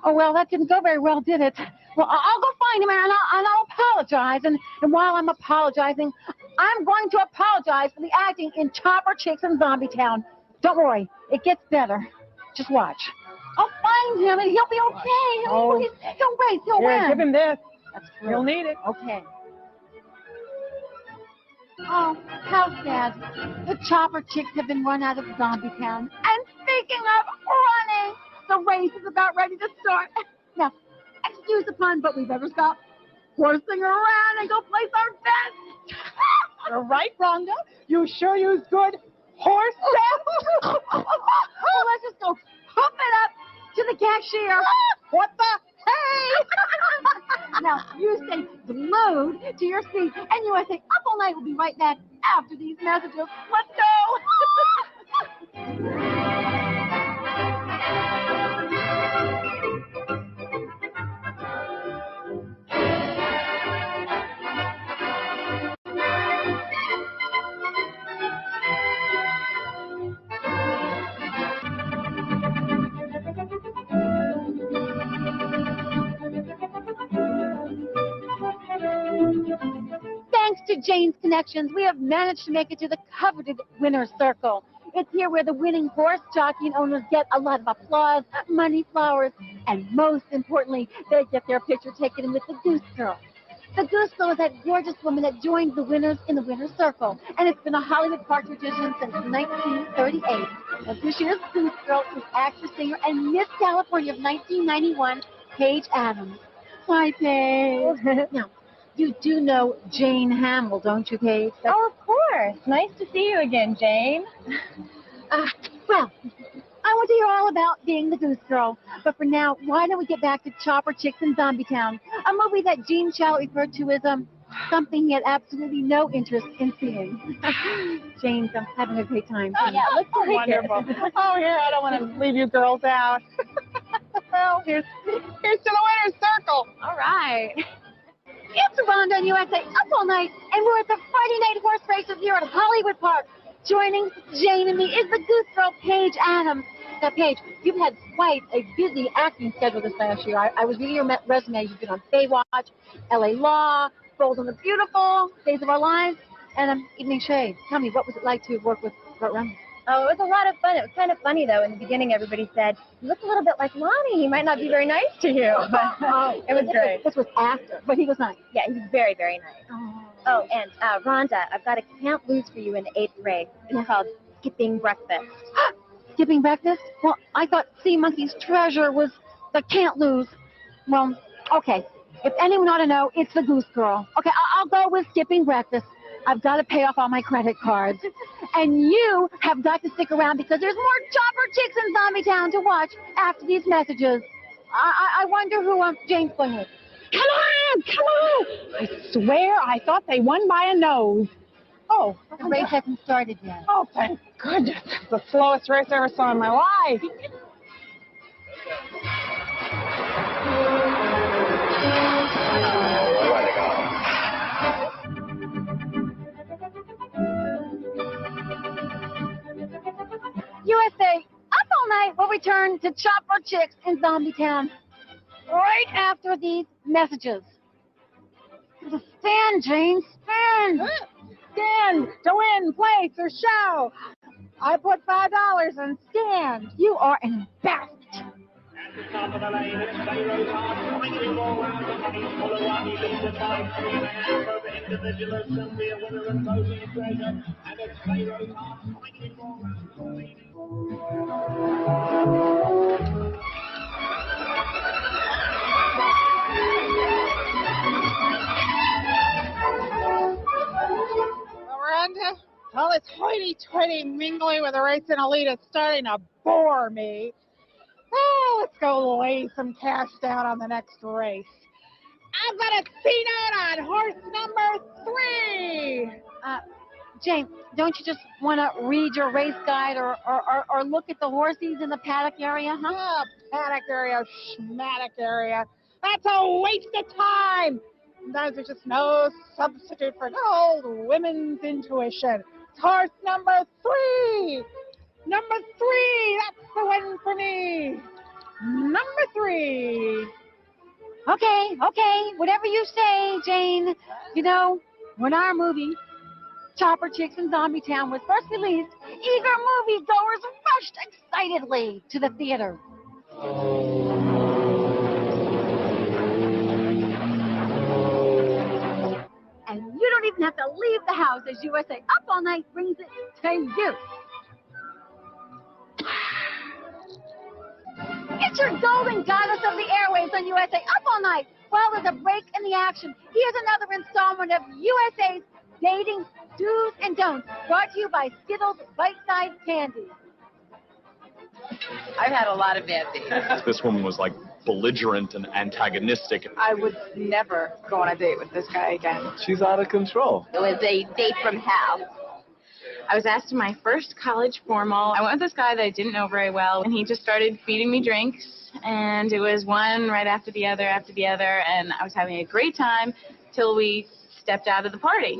[SPEAKER 2] well, that didn't go very well, did it? Well, I'll go find him and I'll apologize. And while I'm apologizing, I'm going to apologize for the acting in Chopper Chicks in Zombie Town. Don't worry, it gets better. Just watch. I'll find him and he'll be okay. He'll race, he'll win.
[SPEAKER 1] Give him this.
[SPEAKER 2] That's true.
[SPEAKER 1] He'll need it.
[SPEAKER 2] Okay. Oh, how sad. The Chopper Chicks have been run out of Zombie Town. And speaking of running, the race is about ready to start. Now, excuse the pun, but we better stop horsing around and go place our bets.
[SPEAKER 1] You're right, Rhonda. You sure use good horse sense.
[SPEAKER 2] Well, let's just go hoop it up to the cashier.
[SPEAKER 1] What the hey?
[SPEAKER 2] Now, you stay glued to your seat, and USA Up All Night will be right back after these messages. Let's go! Thanks to Jane's connections, we have managed to make it to the coveted winner's circle. It's here where the winning horse jockey and owners get a lot of applause, money, flowers, and most importantly, they get their picture taken with the Goose Girl. The Goose Girl is that gorgeous woman that joins the winners in the winner's circle, and it's been a Hollywood Park tradition since 1938. Now, this year's Goose Girl is actress, singer, and Miss California of 1991, Paige Adams. Hi, Paige. Now, you do know Jane Hamill, don't you, Paige?
[SPEAKER 6] Oh, of course. Nice to see you again, Jane.
[SPEAKER 2] Well, I want to hear all about being the Goose Girl. But for now, why don't we get back to Chopper Chicks in Zombie Town, a movie that Gene Shalit referred to as something he had absolutely no interest in seeing. Jane's having a great time.
[SPEAKER 6] Oh, yeah, looks wonderful.
[SPEAKER 1] Oh, yeah, I don't want to leave you girls out. Well, here's to the winner's circle.
[SPEAKER 2] All right. It's Rhonda on USA Up All Night, and we're at the Friday night horse races here at Hollywood Park. Joining Jane and me is the Goose Girl, Paige Adams. Now, Paige, you've had quite a busy acting schedule this last year. I was reading your resume. You've been on Baywatch, LA Law, Bold and the Beautiful, Days of Our Lives, and Evening Shade. Tell me, what was it like to work with Rhonda?
[SPEAKER 6] Oh, it was a lot of fun. It was kind of funny, though. In the beginning, everybody said, you look a little bit like Lonnie. He might not be very nice to you. But it was great.
[SPEAKER 2] This was after, but he was nice.
[SPEAKER 6] Yeah, he was very, very nice. Oh, and Rhonda, I've got a Can't Lose for you in the 8th grade. It's called Skipping Breakfast.
[SPEAKER 2] Skipping breakfast? Well, I thought Sea Monkey's Treasure was the Can't Lose. Well, okay. If anyone ought to know, it's the Goose Girl. Okay, I'll go with Skipping Breakfast. I've got to pay off all my credit cards. And you have got to stick around because there's more Chopper Chicks in Zombie Town to watch after these messages. I wonder who Jane's going with.
[SPEAKER 1] Come on, come on. I swear I thought they won by a nose. Oh,
[SPEAKER 2] the race hasn't started yet.
[SPEAKER 1] Oh, thank goodness. It's the slowest race I ever saw in my life.
[SPEAKER 2] USA Up All Night will return to Chopper Chicks in Zombie Town right after these messages. Stand, Jane, stand.
[SPEAKER 1] Stand to win, place, or show. I put $5 on stand.
[SPEAKER 2] You are an embarrassment.
[SPEAKER 8] At the top of the lane, it's Pharaoh's heart. Swinging all around the money, full of Rocky leads at 5-3 and a half over individualism. Be a winner and posing a treasure. And it's Pharaoh's heart. Swinging all around the money.
[SPEAKER 1] Miranda, all this hoity-toity mingling with the racing elite is starting to bore me. Oh, let's go lay some cash down on the next race. I've got a C-note on horse number 3.
[SPEAKER 2] Jane, don't you just want to read your race guide or look at the horses in the paddock area, huh?
[SPEAKER 1] Oh, paddock area, schmatic area. That's a waste of time. Sometimes there's just no substitute for old women's intuition. It's horse number 3. Number 3, that's the one for me. Number 3.
[SPEAKER 2] Okay, whatever you say, Jane. You know, when our movie, Chopper Chicks in Zombie Town, was first released, eager moviegoers rushed excitedly to the theater. And you don't even have to leave the house as USA Up All Night brings it to you. It's your golden goddess of the airwaves on USA Up All Night. Well, there's a break in the action. Here's another installment of USA's Dating Do's and Don'ts, brought to you by Skittles Bite-Sized Candy.
[SPEAKER 9] I've had a lot of bad dates.
[SPEAKER 23] This woman was like belligerent and antagonistic.
[SPEAKER 9] I would never go on a date with this guy again.
[SPEAKER 23] She's out of control.
[SPEAKER 9] It was a date from hell. I was asked to my first college formal. I went with this guy that I didn't know very well, and he just started feeding me drinks, and it was one right after the other, and I was having a great time till we stepped out of the party.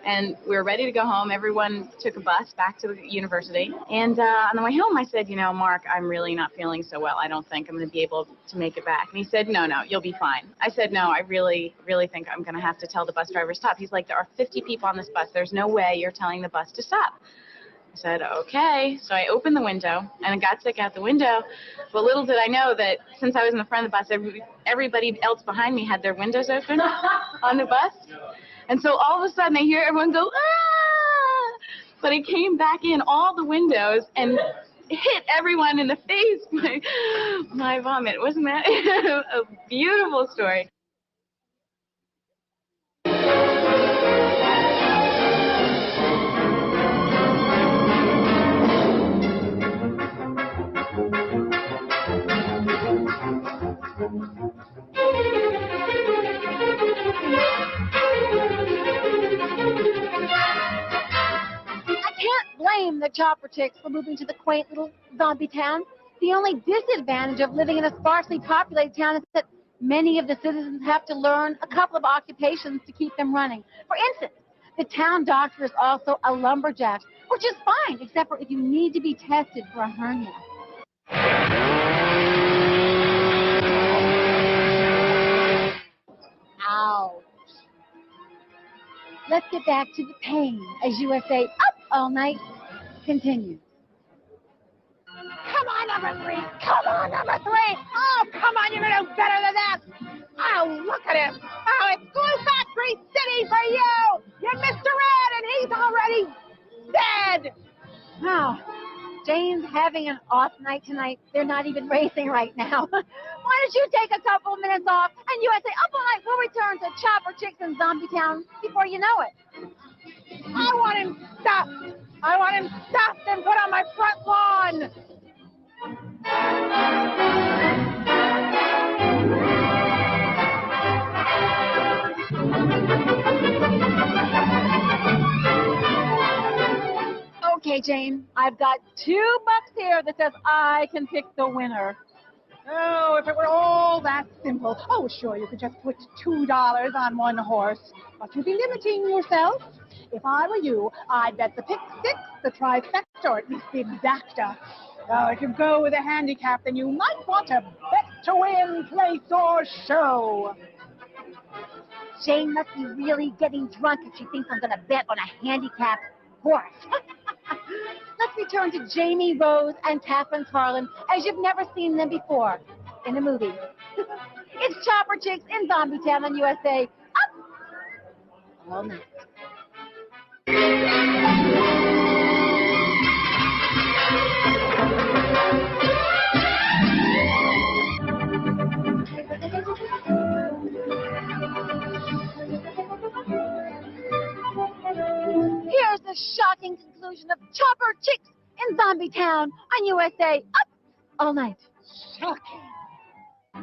[SPEAKER 9] And we were ready to go home. Everyone took a bus back to the university. And on the way home, I said, Mark, I'm really not feeling so well. I don't think I'm going to be able to make it back. And he said, no, you'll be fine. I said, no, I really, really think I'm going to have to tell the bus driver to stop. He's like, there are 50 people on this bus. There's no way you're telling the bus to stop. I said, okay. So I opened the window, and I got sick out the window. But little did I know that since I was in the front of the bus, everybody else behind me had their windows open on the bus. And so all of a sudden I hear everyone go, ah! But it came back in all the windows and hit everyone in the face. My vomit. Wasn't that a beautiful story?
[SPEAKER 2] I can't blame the Chopper Chicks for moving to the quaint little zombie town. The only disadvantage of living in a sparsely populated town is that many of the citizens have to learn a couple of occupations to keep them running. For instance, the town doctor is also a lumberjack, which is fine, except for if you need to be tested for a hernia. Ouch. Let's get back to the pain as USA Up All Night continues.
[SPEAKER 1] Come on, number 3. Come on, number 3. Oh, come on, you're going to do better than that. Oh, look at him. Oh, it's Glue Factory City for you. You're Mr. Ed, and he's already dead.
[SPEAKER 2] Wow. Jane's having an off night tonight. They're not even racing right now. Why don't you take a couple of minutes off and USA Up All Night will return to Chopper Chicks in Zombie Town before you know it.
[SPEAKER 1] I want him stuffed. I want him stuffed and put on my front lawn.
[SPEAKER 2] Okay, Jane, I've got $2 here that says I can pick the winner.
[SPEAKER 1] Oh, if it were all that simple. Oh, sure, you could just put $2 on one horse. But you'd be limiting yourself. If I were you, I'd bet the pick 6, the trifecta, or at least the exacta. If you go with a handicap, then you might want to bet to win, place, or show.
[SPEAKER 2] Jane must be really getting drunk if she thinks I'm going to bet on a handicapped horse. Let's return to Jamie Rose and Catherine Carlin as you've never seen them before in a movie. It's Chopper Chicks in Zombie Town on USA Up All Night. Here's the shocking conclusion of Chopper Chicks in Zombie Town on USA Up All Night.
[SPEAKER 1] Shocking.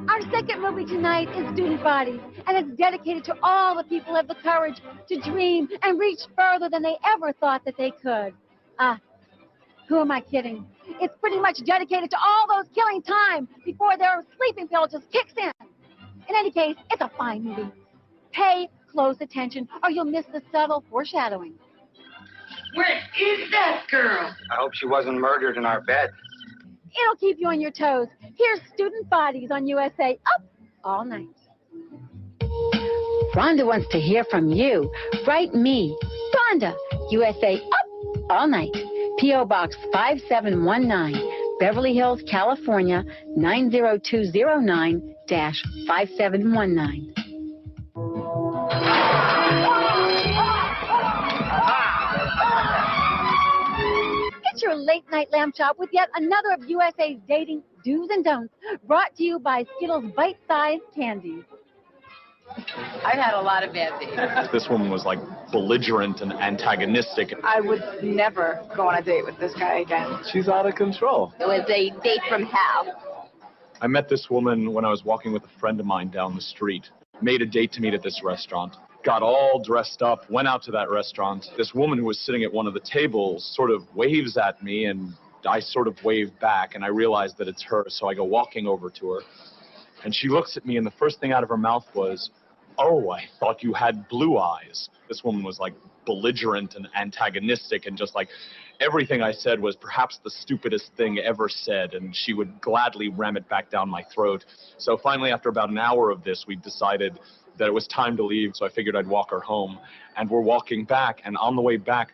[SPEAKER 2] Our second movie tonight is Student Bodies, and it's dedicated to all the people who have the courage to dream and reach further than they ever thought that they could. Who am I kidding? It's pretty much dedicated to all those killing time before their sleeping pill just kicks in. In any case, it's a fine movie. Pay close attention or you'll miss the subtle foreshadowing.
[SPEAKER 4] Where is that girl?
[SPEAKER 5] I hope she wasn't murdered in our bed.
[SPEAKER 2] It'll keep you on your toes. Here's Student Bodies on USA Up All Night. Rhonda wants to hear from you. Write me, Rhonda, USA Up All Night. P.O. Box 5719, Beverly Hills, California, 90209-5719. It's your late night lamb chop with yet another of USA's dating do's and don'ts, brought to you by Skittles bite-sized candies.
[SPEAKER 11] I've had a lot of bad dates.
[SPEAKER 23] This woman was like belligerent and antagonistic.
[SPEAKER 11] I would never go on a date with this guy again.
[SPEAKER 23] She's out of control.
[SPEAKER 11] It was a date from hell.
[SPEAKER 23] I met this woman when I was walking with a friend of mine down the street. Made a date to meet at this restaurant. Got all dressed up, went out to that restaurant. This woman who was sitting at one of the tables sort of waves at me, and I sort of wave back, and I realize that it's her, so I go walking over to her. And she looks at me, and the first thing out of her mouth was, "Oh, I thought you had blue eyes." This woman was like belligerent and antagonistic, and just like everything I said was perhaps the stupidest thing ever said, and she would gladly ram it back down my throat. So finally, after about an hour of this, we decided that it was time to leave, so I figured I'd walk her home. And we're walking back, and on the way back,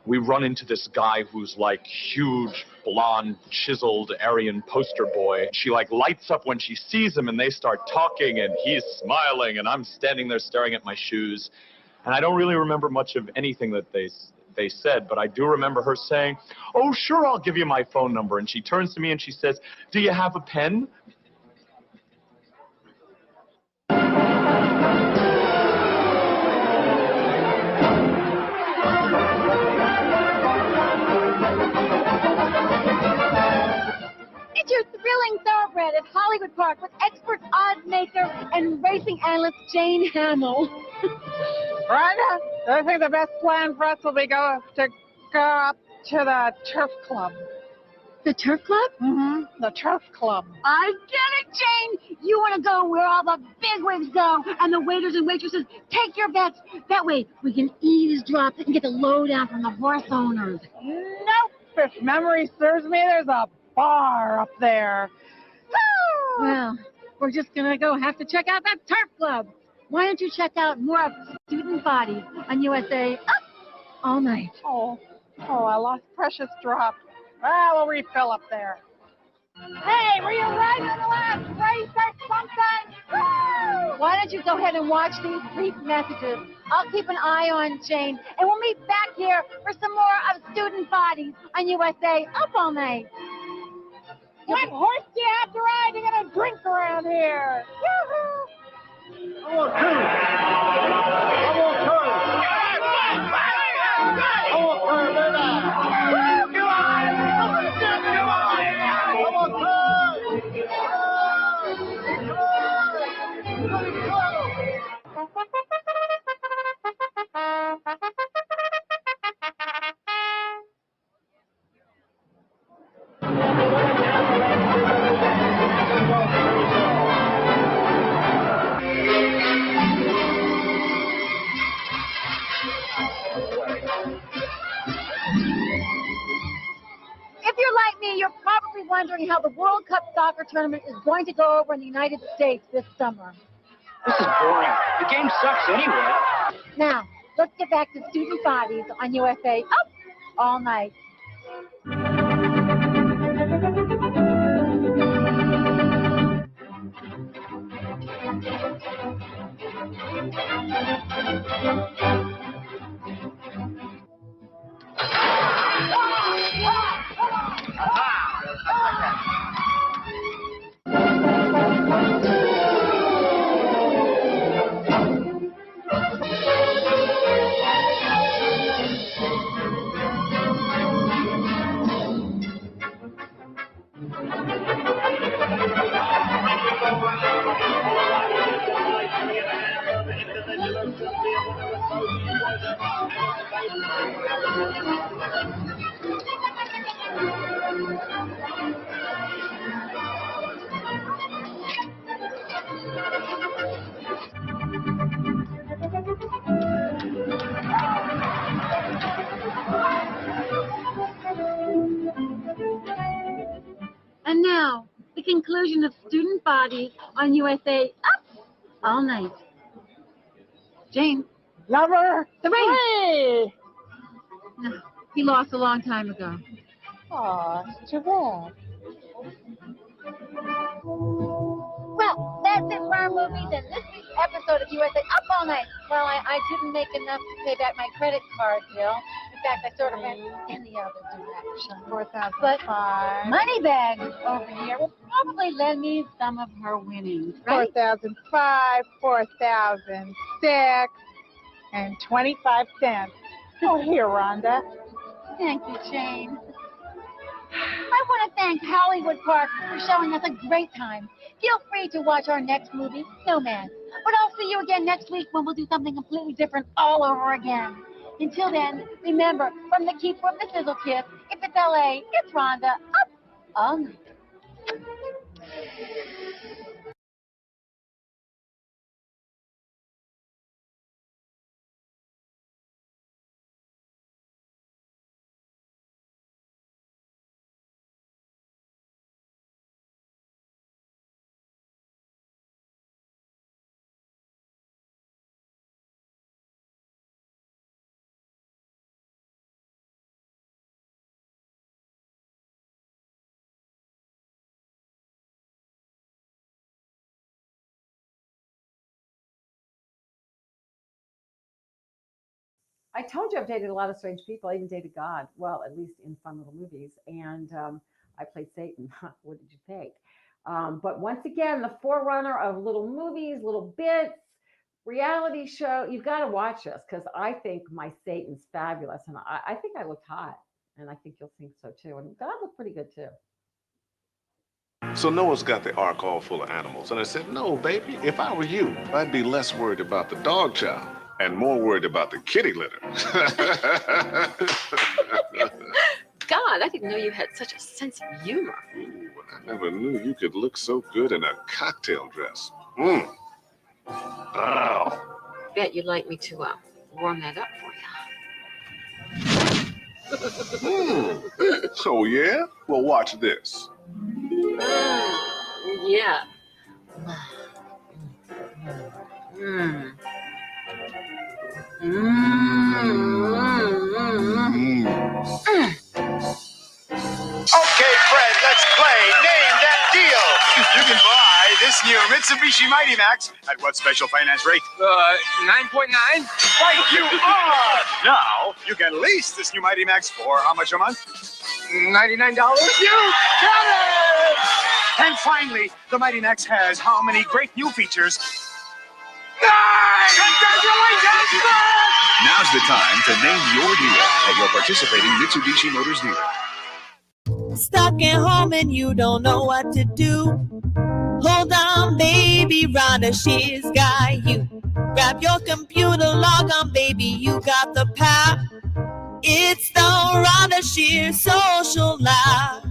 [SPEAKER 23] we run into this guy who's like huge, blonde, chiseled Aryan poster boy. She like lights up when she sees him, and they start talking, and he's smiling, and I'm standing there staring at my shoes. And I don't really remember much of anything that they said, but I do remember her saying, "Oh, sure, I'll give you my phone number." And she turns to me and she says, "Do you have a pen?"
[SPEAKER 2] It's your thrilling thoroughbred at Hollywood Park with expert odds maker and racing analyst Jane Hamill.
[SPEAKER 1] Rhonda, I think the best plan for us will be to go up to the turf club.
[SPEAKER 2] The turf club?
[SPEAKER 1] Mm-hmm. The turf club.
[SPEAKER 2] I get it, Jane. You want to go where all the bigwigs go, and the waiters and waitresses take your bets. That way, we can eavesdrop and get the lowdown from the horse owners.
[SPEAKER 1] Nope. If memory serves me, there's a bar up there.
[SPEAKER 2] Well, we're just gonna have to check out that turf club. Why don't you check out more of Student Bodies on USA Up All Night?
[SPEAKER 1] Oh, I lost precious drop. Well, we'll refill up there. Hey, were you right on the last race or something?
[SPEAKER 2] Woo! Why don't you go ahead and watch these brief messages? I'll keep an eye on Jane, and we'll meet back here for some more of Student Bodies on USA Up All Night.
[SPEAKER 1] What horse do you have to ride to get a drink around here? Yoo-hoo!
[SPEAKER 8] I want two. I want two. I want two, baby. Come on. Come on. I want two.
[SPEAKER 2] If you're like me, you're probably wondering how the World Cup soccer tournament is going to go over in the United States this summer.
[SPEAKER 12] This is boring. The game sucks anyway.
[SPEAKER 2] Now, let's get back to Student Bodies on USA Up All Night. And now, the conclusion of Student Bodies on USA Up All Night. Jane.
[SPEAKER 1] Lover 3.
[SPEAKER 2] No, he lost a long time ago.
[SPEAKER 1] Aw, it's too bad.
[SPEAKER 2] Well, that's it for our movies and this week's episode of USA Up All Night. Well, I didn't make enough to pay back my credit card bill. In fact, I sort of went in the other direction.
[SPEAKER 1] 4,005.
[SPEAKER 2] But Moneybag over here will probably lend me some of her winnings, right?
[SPEAKER 1] 4,005, 4,006, and 25 cents. Oh, here, Rhonda.
[SPEAKER 2] Thank you, Jane. I want to thank Hollywood Park for showing us a great time. Feel free to watch our next movie, Snowman. But I'll see you again next week when we'll do something completely different all over again. Until then, remember, from the keeper of the Sizzle Kiss, if it's LA, it's Rhonda. Up all night.
[SPEAKER 10] I told you I've dated a lot of strange people. I even dated God. Well, at least in fun little movies. And I played Satan. What did you think? But once again, the forerunner of little movies, little bits, reality show. You've got to watch this because I think my Satan's fabulous. And I think I looked hot. And I think you'll think so too. And God looked pretty good too.
[SPEAKER 13] So Noah's got the ark all full of animals. And I said, no, baby, if I were you, I'd be less worried about the dog chow and more worried about the kitty litter.
[SPEAKER 11] God, I didn't know you had such a sense of humor.
[SPEAKER 13] Ooh, I never knew you could look so good in a cocktail dress. Mmm. Wow.
[SPEAKER 11] Bet you'd like me to warm that up for you.
[SPEAKER 13] Oh, yeah? Well, watch this.
[SPEAKER 11] Yeah. Mm.
[SPEAKER 14] Okay, Fred, let's play Name That Deal. You can buy this new Mitsubishi Mighty Max at what special finance rate? 9.9? Right, you are! Now, you can lease this new Mighty Max for how much a month? $99? You got it! And finally, the Mighty Max has how many great new features? 9! Congratulations, Fred!
[SPEAKER 15] Now's the time to name your deal at your participating Mitsubishi Motors dealer.
[SPEAKER 16] Stuck at home and you don't know what to do. Hold on, baby, Rhonda Shear's got you. Grab your computer, log on, baby, you got the power. It's the Rhonda Shear Social Live.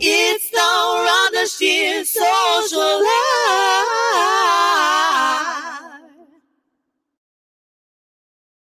[SPEAKER 16] It's the Rhonda Shear Social Live.